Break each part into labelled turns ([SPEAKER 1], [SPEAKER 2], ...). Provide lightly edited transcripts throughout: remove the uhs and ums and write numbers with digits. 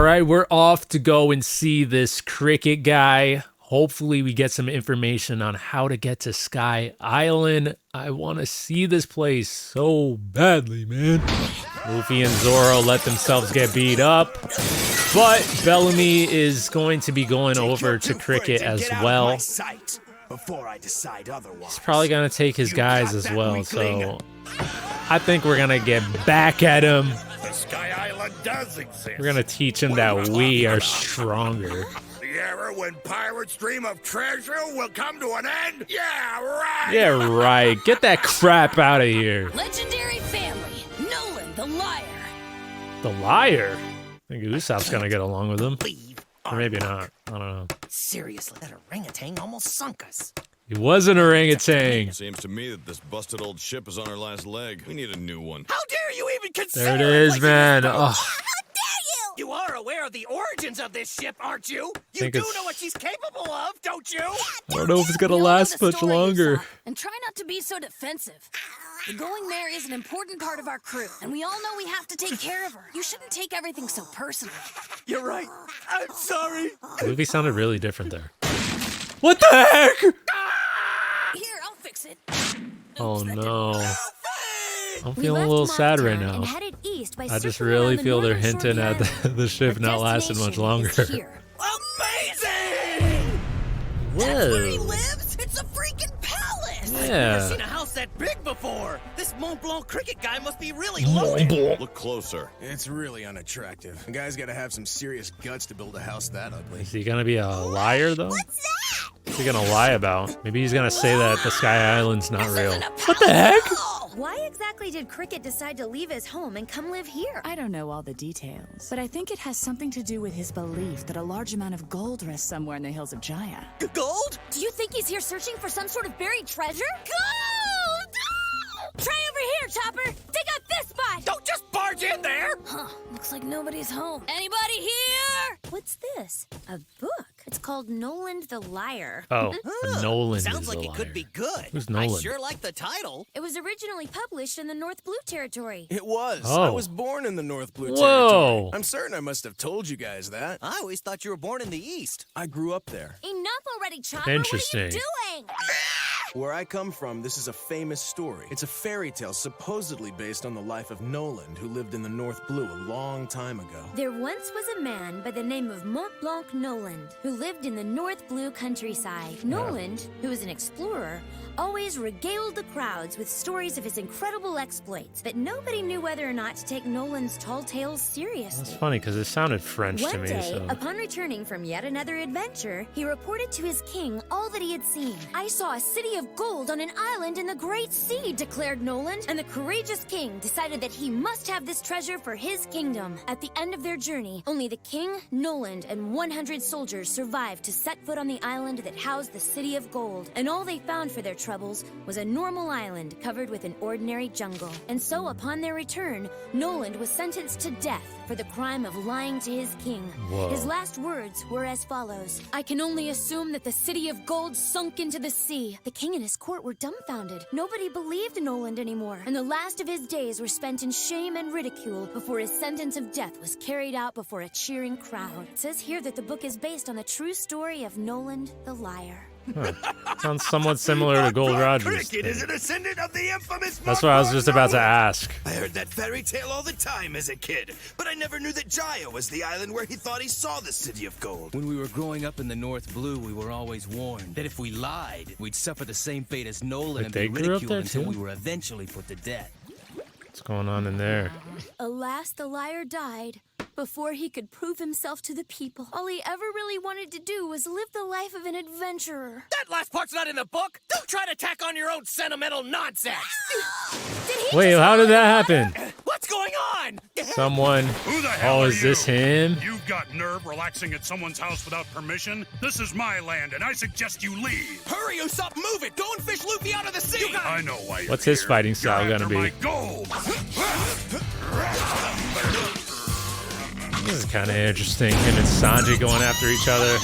[SPEAKER 1] All right, we're off to go and see this cricket guy. Hopefully we get some information on how to get to Sky Island. I want to see this place so badly, man. Luffy and Zoro let themselves get beat up, but Bellamy is going to be going over to cricket as well. He's probably going to take his guys as well, so I think we're going to get back at him.
[SPEAKER 2] The Sky Island does exist.
[SPEAKER 1] We're going to teach him that we are stronger.
[SPEAKER 2] The era when pirates dream of treasure will come to an end? Yeah, right!
[SPEAKER 1] Yeah, right. Get that crap out of here.
[SPEAKER 3] Legendary family, Noland the Liar.
[SPEAKER 1] The Liar? I think Usopp's going to get along with him. Or maybe not. I don't know.
[SPEAKER 4] Seriously, that orangutan almost sunk us.
[SPEAKER 1] He was an orangutan.
[SPEAKER 5] Seems to me that this busted old ship is on her last leg. We need a new one.
[SPEAKER 4] How dare you even consider
[SPEAKER 1] There it is, man. Oh,
[SPEAKER 4] How dare you! You are aware of the origins of this ship, aren't you? You do know what she's capable of, don't you?
[SPEAKER 1] I don't know if it's going to
[SPEAKER 3] We all know
[SPEAKER 1] last
[SPEAKER 3] the
[SPEAKER 1] much
[SPEAKER 3] story,
[SPEAKER 1] longer.
[SPEAKER 3] Usopp, and try not to be so defensive. The going there is an important part of our crew, and we all know we have to take care of her. You shouldn't take everything so personally.
[SPEAKER 4] You're right. I'm sorry.
[SPEAKER 1] Luffy sounded really different there. What the heck?
[SPEAKER 3] Here, I'll fix it.
[SPEAKER 1] Oh, no. I'm
[SPEAKER 3] We
[SPEAKER 1] feeling a
[SPEAKER 3] left
[SPEAKER 1] little sad right
[SPEAKER 3] Mountain
[SPEAKER 1] now.
[SPEAKER 3] and headed east by
[SPEAKER 1] I just
[SPEAKER 3] circling
[SPEAKER 1] really
[SPEAKER 3] around the
[SPEAKER 1] feel they're
[SPEAKER 3] northern shore
[SPEAKER 1] hinting
[SPEAKER 3] of the
[SPEAKER 1] at
[SPEAKER 3] island.
[SPEAKER 1] the ship
[SPEAKER 3] Our
[SPEAKER 1] not lasting much
[SPEAKER 3] destination
[SPEAKER 1] longer.
[SPEAKER 3] is here.
[SPEAKER 4] Amazing! That's where he
[SPEAKER 1] Whoa.
[SPEAKER 4] lives? It's a freaking palace! I've
[SPEAKER 1] Yeah.
[SPEAKER 4] never seen a house that big before. This Mont Blanc cricket guy must be really loaded.
[SPEAKER 5] Look closer.
[SPEAKER 6] It's really unattractive. A guy's gotta have some serious guts to build a house that ugly.
[SPEAKER 1] Is he going to be a liar, though? What's he going to lie about? Maybe he's going to say that the Sky Island's not real. What the heck?
[SPEAKER 7] Why exactly did Cricket decide to leave his home and come live here?
[SPEAKER 8] I don't know all the details, but I think it has something to do with his belief that a large amount of gold rests somewhere in the hills of Jaya.
[SPEAKER 4] Gold?
[SPEAKER 7] Do you think he's here searching for some sort of buried treasure? Gold! Try over here, Chopper! Dig up this spot!
[SPEAKER 4] Don't just barge in there!
[SPEAKER 3] Huh, looks like nobody's home. Anybody here?
[SPEAKER 7] What's this? A book. It's called Noland the Liar.
[SPEAKER 1] Oh, Noland
[SPEAKER 4] Sounds
[SPEAKER 1] is
[SPEAKER 4] like
[SPEAKER 1] a
[SPEAKER 4] it
[SPEAKER 1] liar.
[SPEAKER 4] could be good.
[SPEAKER 1] Who's
[SPEAKER 4] I
[SPEAKER 1] Noland?
[SPEAKER 4] sure like the title.
[SPEAKER 7] It was originally published in the North Blue Territory.
[SPEAKER 6] It was.
[SPEAKER 1] Oh.
[SPEAKER 6] I was born in the North Blue
[SPEAKER 1] Whoa.
[SPEAKER 6] Territory. I'm certain I must have told you guys that.
[SPEAKER 4] I always thought you were born in the East.
[SPEAKER 6] I grew up there.
[SPEAKER 7] Enough already, Chopper!
[SPEAKER 1] Interesting.
[SPEAKER 7] What are you doing?
[SPEAKER 6] Where I come from, this is a famous story. It's a fairy tale supposedly based on the life of Noland, who lived in the North Blue a long time ago.
[SPEAKER 7] There once was a man by the name of Mont Blanc Noland, who lived in the North Blue countryside. Noland, who was an explorer, always regaled the crowds with stories of his incredible exploits, but nobody knew whether or not to take Noland's tall tales seriously.
[SPEAKER 1] That's funny because it sounded French to
[SPEAKER 7] One
[SPEAKER 1] me.
[SPEAKER 7] day,
[SPEAKER 1] So
[SPEAKER 7] upon returning from yet another adventure, he reported to his king all that he had seen. I saw a city of gold on an island in the Great Sea, declared Noland, and the courageous king decided that he must have this treasure for his kingdom. At the end of their journey, only the king, Noland, and 100 soldiers survived to set foot on the island that housed the city of gold, and all they found for their troubles was a normal island covered with an ordinary jungle. And so, upon their return, Noland was sentenced to death for the crime of lying to his king.
[SPEAKER 1] Whoa.
[SPEAKER 7] His last words were as follows: "I can only assume that the city of gold sunk into the sea." The king and his court were dumbfounded. Nobody believed Noland anymore, and the last of his days were spent in shame and ridicule before his sentence of death was carried out before a cheering crowd. It says here that the book is based on the true story of Noland the Liar.
[SPEAKER 1] sounds somewhat similar to Gold Rogers.
[SPEAKER 2] Cricket is a descendant of the infamous
[SPEAKER 1] That's what I was just about to ask.
[SPEAKER 9] I heard that fairy tale all the time as a kid, but I never knew that Jaya was the island where he thought he saw the city of gold.
[SPEAKER 10] When we were growing up in the North Blue, we were always warned that if we lied, we'd suffer the same fate as Nolan and
[SPEAKER 1] they
[SPEAKER 10] be
[SPEAKER 1] grew up
[SPEAKER 10] ridiculed
[SPEAKER 1] there
[SPEAKER 10] until
[SPEAKER 1] too?
[SPEAKER 10] we were eventually put to death.
[SPEAKER 1] What's going on in there?
[SPEAKER 7] Alas, the liar died before he could prove himself to the people. All he ever really wanted to do was live the life of an adventurer.
[SPEAKER 4] That last part's not in the book. Don't try to tack on your own sentimental nonsense.
[SPEAKER 1] Wait, how did that happen?
[SPEAKER 4] What's going on?
[SPEAKER 1] Someone.
[SPEAKER 2] Who the hell
[SPEAKER 1] Oh,
[SPEAKER 2] are
[SPEAKER 1] is this
[SPEAKER 2] you?
[SPEAKER 1] him?
[SPEAKER 2] You've got nerve relaxing at someone's house without permission? This is my land, and I suggest you leave.
[SPEAKER 4] Hurry, Usopp, move it. Go and fish Luffy out of the sea.
[SPEAKER 2] I know why you're
[SPEAKER 1] What's his
[SPEAKER 2] here.
[SPEAKER 1] fighting style
[SPEAKER 2] You're
[SPEAKER 1] gonna
[SPEAKER 2] after
[SPEAKER 1] be?
[SPEAKER 2] my gold.
[SPEAKER 1] This is kind of interesting. Him and Sanji going after each other.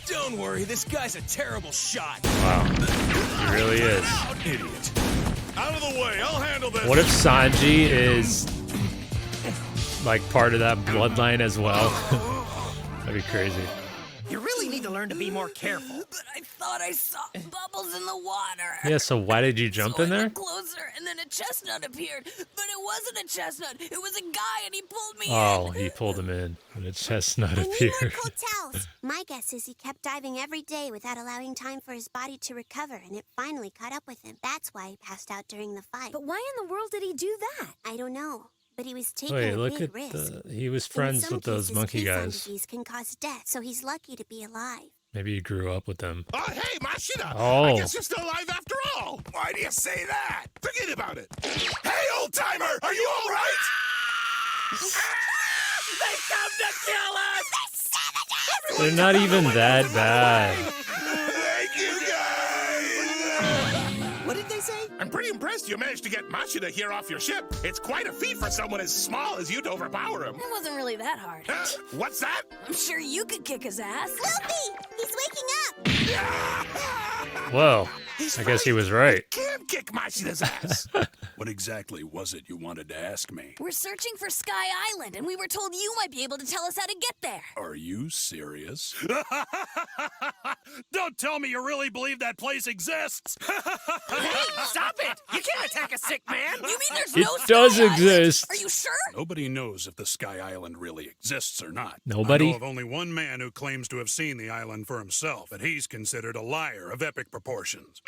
[SPEAKER 6] Don't worry, this guy's a terrible shot.
[SPEAKER 1] Wow, he really is.
[SPEAKER 2] Idiot. Out of the way, I'll handle this.
[SPEAKER 1] What if Sanji is like part of that bloodline as well. That'd be crazy.
[SPEAKER 4] You really need to learn to be more careful.
[SPEAKER 3] But I thought I saw bubbles in the water.
[SPEAKER 1] Yeah, so why did you jump in
[SPEAKER 3] I
[SPEAKER 1] there?
[SPEAKER 3] went closer, and then a chestnut appeared. But it wasn't a chestnut. It was a guy, and he pulled me in.
[SPEAKER 1] Oh, he pulled him in, and a chestnut
[SPEAKER 11] I need
[SPEAKER 1] appeared.
[SPEAKER 11] more coattails. My guess is he kept diving every day without allowing time for his body to recover, and it finally caught up with him. That's why he passed out during the fight.
[SPEAKER 7] But why in the world did he do that?
[SPEAKER 11] I don't know. But he was taking
[SPEAKER 1] Wait,
[SPEAKER 11] a
[SPEAKER 1] look
[SPEAKER 11] big
[SPEAKER 1] at
[SPEAKER 11] risk.
[SPEAKER 1] he was
[SPEAKER 11] In
[SPEAKER 1] friends
[SPEAKER 11] some
[SPEAKER 1] with those
[SPEAKER 11] cases,
[SPEAKER 1] monkey
[SPEAKER 11] Keystone
[SPEAKER 1] guys.
[SPEAKER 11] disease can cause death, so he's lucky to be alive.
[SPEAKER 1] Maybe he grew up with them.
[SPEAKER 9] Oh, hey, Mashida!
[SPEAKER 1] Oh.
[SPEAKER 9] I guess you're still alive after all! Why do you say that? Forget about it! Hey, old-timer! Are you all right?
[SPEAKER 4] They come to kill us!
[SPEAKER 1] They're not even that bad.
[SPEAKER 9] Thank you, guys!
[SPEAKER 4] What did they say?
[SPEAKER 9] I'm pretty impressed you managed to get Mashida here off your ship. It's quite a feat for someone as small as you to overpower him.
[SPEAKER 3] It wasn't really that hard.
[SPEAKER 9] What's that?
[SPEAKER 3] I'm sure you could kick his ass.
[SPEAKER 11] Luffy! He's waking up!
[SPEAKER 1] Whoa, I guess he was right.
[SPEAKER 9] Can't kick Mashida's ass.
[SPEAKER 2] What exactly was it you wanted to ask me?
[SPEAKER 3] We're searching for Sky Island, and we were told you might be able to tell us how to get there.
[SPEAKER 2] Are you serious? Don't tell me you really believe that place exists.
[SPEAKER 4] Hey, stop it! You can't attack a sick man!
[SPEAKER 3] You mean there's
[SPEAKER 1] It
[SPEAKER 3] no
[SPEAKER 1] does
[SPEAKER 3] Sky Island?
[SPEAKER 1] exist.
[SPEAKER 3] Are you sure?
[SPEAKER 2] Nobody knows if the Sky Island really exists or not.
[SPEAKER 1] Nobody?
[SPEAKER 2] I know of only one man who claims to have seen the island for himself, but he's considered a liar of epic proportions.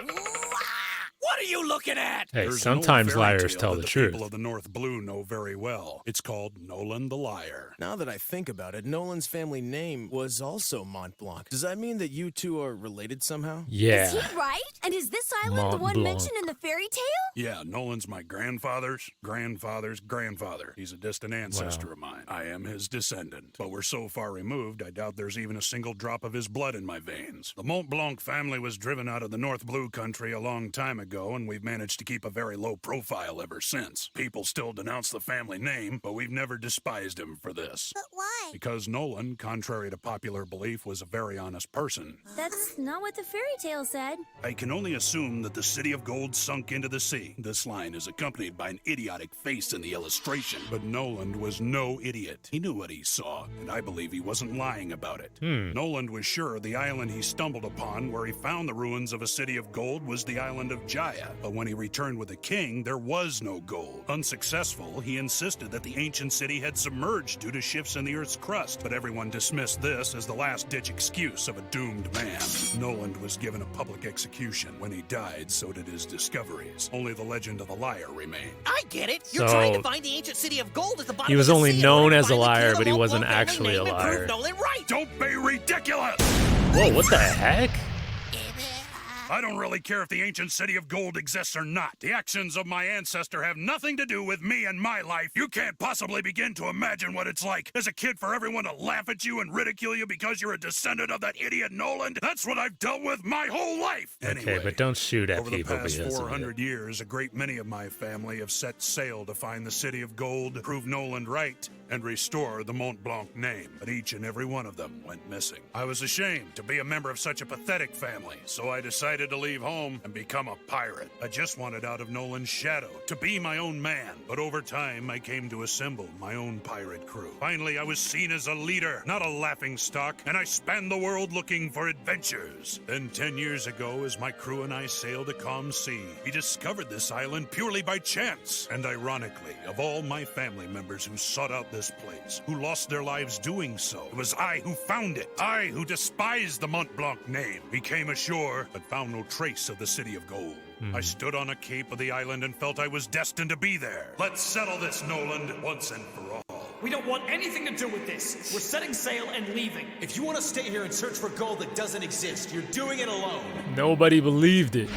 [SPEAKER 4] What are you looking at?
[SPEAKER 1] Hey,
[SPEAKER 2] There's an
[SPEAKER 1] sometimes
[SPEAKER 2] old fairy
[SPEAKER 1] liars
[SPEAKER 2] tale
[SPEAKER 1] tell
[SPEAKER 2] that
[SPEAKER 1] the truth.
[SPEAKER 2] People of the North Blue know very well. It's called Noland the Liar.
[SPEAKER 6] Now that I think about it, Noland's family name was also Mont Blanc. Does that mean that you two are related somehow?
[SPEAKER 1] Yeah.
[SPEAKER 7] Is he right? And is this island
[SPEAKER 1] Mont
[SPEAKER 7] the one
[SPEAKER 1] Blanc.
[SPEAKER 7] mentioned in the fairy tale?
[SPEAKER 2] Yeah, Noland's my grandfather's grandfather's grandfather. He's a distant ancestor of mine. I am his descendant. But we're so far removed, I doubt there's even a single drop of his blood in my veins. The Mont Blanc family was driven out of the North Blue country a long time ago, and we've managed to keep a very low profile ever since. People still denounce the family name, but we've never despised him for this.
[SPEAKER 11] But why?
[SPEAKER 2] Because Noland, contrary to popular belief, was a very honest person.
[SPEAKER 7] That's not what the fairy tale said.
[SPEAKER 2] I can only assume that the City of Gold sunk into the sea. This line is accompanied by an idiotic face in the illustration. But Noland was no idiot. He knew what he saw, and I believe he wasn't lying about it. Noland was sure the island he stumbled upon, where he found the ruins of a City of Gold, was the island of Jaya. But when he returned with the king, there was no gold. Unsuccessful, he insisted that the ancient city had submerged due to shifts in the Earth's crust, but everyone dismissed this as the last-ditch excuse of a doomed man. Noland was given a public execution. When he died, so did his discoveries. Only the legend of the liar remained.
[SPEAKER 4] I get it. You're
[SPEAKER 1] So,
[SPEAKER 4] trying to find the ancient city of gold at the bottom
[SPEAKER 1] he was
[SPEAKER 4] of the
[SPEAKER 1] only
[SPEAKER 4] sea
[SPEAKER 1] known
[SPEAKER 4] in order
[SPEAKER 1] as
[SPEAKER 4] to
[SPEAKER 1] a
[SPEAKER 4] finally
[SPEAKER 1] liar,
[SPEAKER 4] clear the
[SPEAKER 1] but he
[SPEAKER 4] Mont
[SPEAKER 1] wasn't
[SPEAKER 4] Blanc family
[SPEAKER 1] actually a
[SPEAKER 4] name and
[SPEAKER 1] liar.
[SPEAKER 4] prove Nolan right.
[SPEAKER 2] Don't be ridiculous!
[SPEAKER 1] Whoa, what the heck?
[SPEAKER 2] I don't really care if the ancient city of gold exists or not. The actions of my ancestor have nothing to do with me and my life. You can't possibly begin to imagine what it's like as a kid for everyone to laugh at you and ridicule you because you're a descendant of that idiot Noland. That's what I've dealt with my whole life. Anyway,
[SPEAKER 1] Okay, but don't shoot at
[SPEAKER 2] over the
[SPEAKER 1] people
[SPEAKER 2] past
[SPEAKER 1] because of
[SPEAKER 2] 400
[SPEAKER 1] it.
[SPEAKER 2] years, a great many of my family have set sail to find the city of gold, prove Noland right, and restore the Mont Blanc name. But each and every one of them went missing. I was ashamed to be a member of such a pathetic family, so I decided to leave home and become a pirate. I just wanted out of Noland's shadow, to be my own man. But over time, I came to assemble my own pirate crew. Finally, I was seen as a leader, not a laughingstock, and I spanned the world looking for adventures. Then 10 years ago, as my crew and I sailed a calm sea, we discovered this island purely by chance. And ironically, of all my family members who sought out this place, who lost their lives doing so, it was I who found it. I who despised the Mont Blanc name. We came ashore, but found no trace of the City of Gold. I stood on a cape of the island and felt I was destined to be there. Let's settle this, Noland, once and for all.
[SPEAKER 12] We don't want anything to do with this. We're setting sail and leaving.
[SPEAKER 13] If you want to stay here and search for gold that doesn't exist, you're doing it alone.
[SPEAKER 1] Nobody believed it.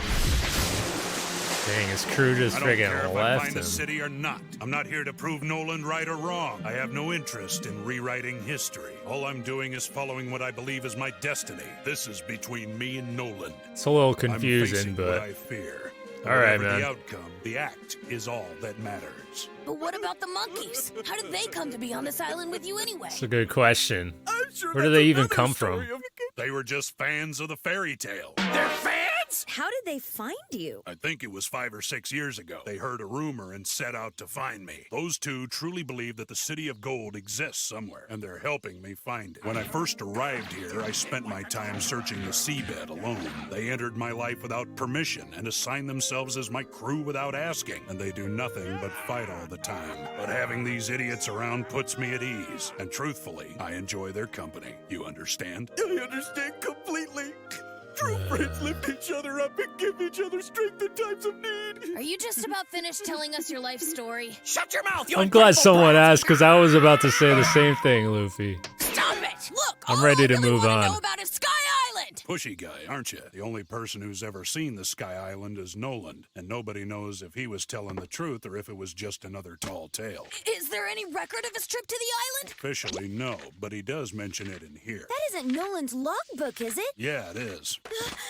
[SPEAKER 1] Dang, his crew just
[SPEAKER 2] I don't care
[SPEAKER 1] friggin'
[SPEAKER 2] if I
[SPEAKER 1] left
[SPEAKER 2] find the
[SPEAKER 1] him.
[SPEAKER 2] city or not. I'm not here to prove Noland right or wrong. I have no interest in rewriting history. All I'm doing is following what I believe is my destiny. This is between me and Noland.
[SPEAKER 1] It's a little
[SPEAKER 2] I'm
[SPEAKER 1] confusing,
[SPEAKER 2] facing what
[SPEAKER 1] but
[SPEAKER 2] I fear.
[SPEAKER 1] all right,
[SPEAKER 2] Whatever
[SPEAKER 1] man.
[SPEAKER 2] the outcome, the act is all that matters.
[SPEAKER 3] But what about the monkeys? How did they come to be on this island with you anyway?
[SPEAKER 1] It's a good question.
[SPEAKER 2] Sure
[SPEAKER 1] Where do they even come from?
[SPEAKER 2] They were just fans of the fairy tale.
[SPEAKER 4] They're fans?
[SPEAKER 3] aliens?
[SPEAKER 7] How did they find you?
[SPEAKER 2] I think it was 5 or 6 years ago. They heard a rumor and set out to find me. Those two truly believe that the City of Gold exists somewhere, and they're helping me find it. When I first arrived here, I spent my time searching the seabed alone. They entered my life without permission and assigned themselves as my crew without asking, and they do nothing but fight all the time. But having these idiots around puts me at ease, and truthfully, I enjoy their company. You understand?
[SPEAKER 9] I understand completely. True friends lift each other up and give each other strength in times of need.
[SPEAKER 3] Are you just about finished telling us your life story?
[SPEAKER 4] Shut your mouth, you
[SPEAKER 1] I'm glad
[SPEAKER 4] ungrateful
[SPEAKER 1] someone
[SPEAKER 4] brat.
[SPEAKER 1] asked because I was about to say the same thing, Luffy.
[SPEAKER 3] Stop it! Look,
[SPEAKER 1] I'm
[SPEAKER 3] all
[SPEAKER 1] ready
[SPEAKER 3] I
[SPEAKER 1] to
[SPEAKER 3] really
[SPEAKER 1] move
[SPEAKER 3] wanna
[SPEAKER 1] on.
[SPEAKER 3] know about is Sky Island.
[SPEAKER 2] Pushy guy, aren't you? The only person who's ever seen the Sky Island is Noland, and nobody knows if he was telling the truth or if it was just another tall tale.
[SPEAKER 3] Is there any record of his trip to the island?
[SPEAKER 2] Officially, no, but he does mention it in here.
[SPEAKER 7] That isn't Noland's logbook, is it?
[SPEAKER 2] Yeah, it is.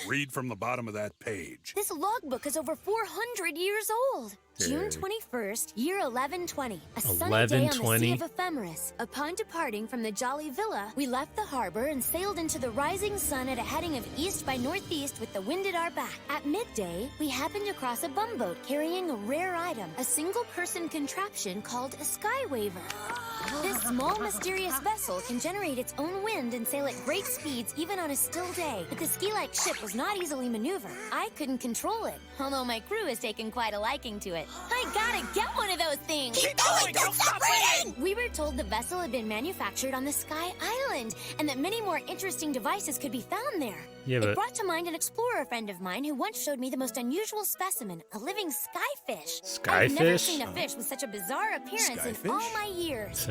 [SPEAKER 2] Read from the bottom of that page.
[SPEAKER 7] This logbook is over 400 years old. June 21st, year 1120. A sunny day on the Sea
[SPEAKER 1] 1120?
[SPEAKER 7] of Ephemeris. Upon departing from the Jolly Villa, we left the harbor and sailed into the rising sun at a heading of east by northeast with the wind at our back. At midday, we happened across a bumboat carrying a rare item, a single-person contraption called a skywaver. This small, mysterious vessel can generate its own wind and sail at great speeds even on a still day. But the ski-like ship was not easily maneuvered. I couldn't control it, although my crew has taken quite a liking to it. I gotta get one of those things!
[SPEAKER 4] Keep going, don't stop reading!
[SPEAKER 7] We were told the vessel had been manufactured on the Sky Island, and that many more interesting devices could be found there.
[SPEAKER 1] Yeah,
[SPEAKER 7] It
[SPEAKER 1] but
[SPEAKER 7] brought to mind an explorer friend of mine who once showed me the most unusual specimen, a living skyfish. I've never
[SPEAKER 1] Skyfish?
[SPEAKER 7] seen a fish with such a bizarre appearance in all my years.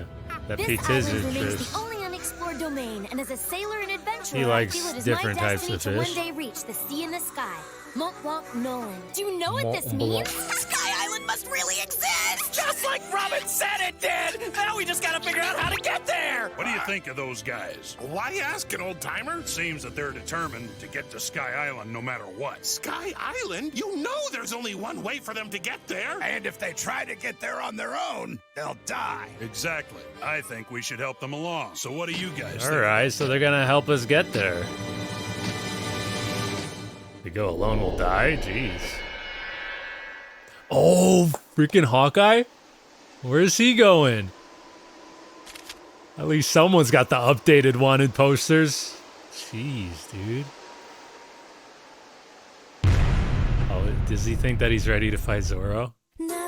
[SPEAKER 1] that
[SPEAKER 7] This
[SPEAKER 1] piqued his
[SPEAKER 7] island remains
[SPEAKER 1] interest.
[SPEAKER 7] the only unexplored domain, and as a sailor and adventurer,
[SPEAKER 1] He likes
[SPEAKER 7] I feel it is
[SPEAKER 1] different
[SPEAKER 7] my
[SPEAKER 1] types
[SPEAKER 7] destiny
[SPEAKER 1] of
[SPEAKER 7] to
[SPEAKER 1] fish.
[SPEAKER 7] one day reach the sea and the sky. Mont Blanc, Noland. Do you know what
[SPEAKER 1] Mont
[SPEAKER 7] this
[SPEAKER 1] Blanc.
[SPEAKER 7] means?
[SPEAKER 4] Sky Island must really exist! Just like Robin said it did! Now we just gotta figure out how to get there!
[SPEAKER 2] What do you think of those guys?
[SPEAKER 14] Why ask an old timer?
[SPEAKER 2] It seems that they're determined to get to Sky Island no matter what.
[SPEAKER 14] Sky Island? You know there's only one way for them to get there.
[SPEAKER 9] And if they try to get there on their own, they'll die.
[SPEAKER 2] Exactly. I think we should help them along. So what do you guys
[SPEAKER 1] All
[SPEAKER 2] think?
[SPEAKER 1] right, so they're gonna help us get there. We go alone, we'll die. Jeez. Oh, freaking Hawkeye! Where's he going? At least someone's got the updated wanted posters. Jeez, dude. Oh, does he think that he's ready to fight Zoro?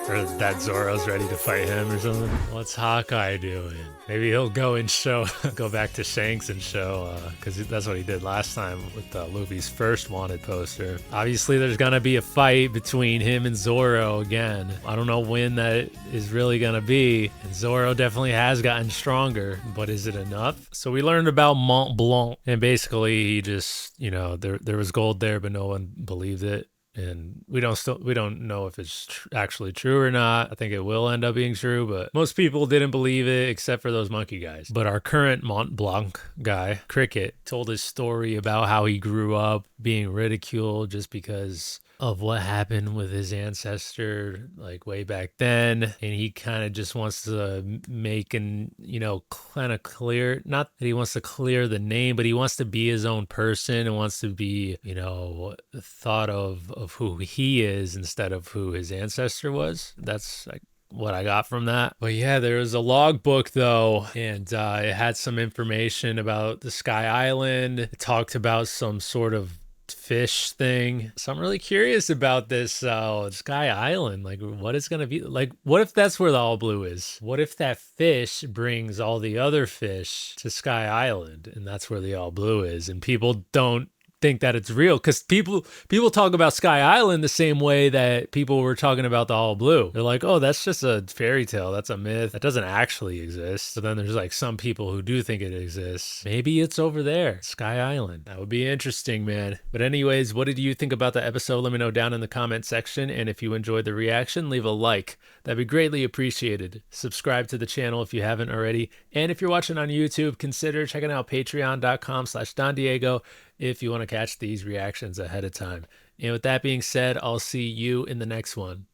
[SPEAKER 1] Or that Zoro's ready to fight him or something? What's Hawkeye doing? Maybe he'll go and show, go back to Shanks and show, because that's what he did last time with Luffy's first wanted poster. Obviously, there's gonna be a fight between him and Zoro again. I don't know when that is really gonna be. And Zoro definitely has gotten stronger, but is it enough? So we learned about Mont Blanc, and basically he just, you know, there was gold there, but no one believed it. And we don't know if it's actually true or not. I think it will end up being true, but most people didn't believe it except for those monkey guys. But our current Mont Blanc guy, Cricket, told his story about how he grew up being ridiculed just because of what happened with his ancestor, like way back then. And he kind of just wants to make and, you know, kind of clear, not that he wants to clear the name, but he wants to be his own person and wants to be, you know, thought of who he is instead of who his ancestor was. That's like what I got from that. But yeah, there was a logbook though, and it had some information about the Sky Island. It talked about some sort of fish thing. So I'm really curious about this Sky Island. Like, what it's gonna be like. What if that's where the All Blue is? What if that fish brings all the other fish to Sky Island, and that's where the All Blue is, and people don't think that it's real? Because people talk about Sky Island the same way that people were talking about the All Blue. They're like, oh, that's just a fairy tale, that's a myth, that doesn't actually exist. But then there's like some people who do think it exists. Maybe it's over there, Sky Island. That would be interesting, man. But anyways, what did you think about the episode? Let me know down in the comment section, and if you enjoyed the reaction, leave a like. That'd be greatly appreciated. Subscribe to the channel if you haven't already, and if you're watching on YouTube, consider checking out patreon.com/DonDiego if you want to catch these reactions ahead of time. And with that being said, I'll see you in the next one.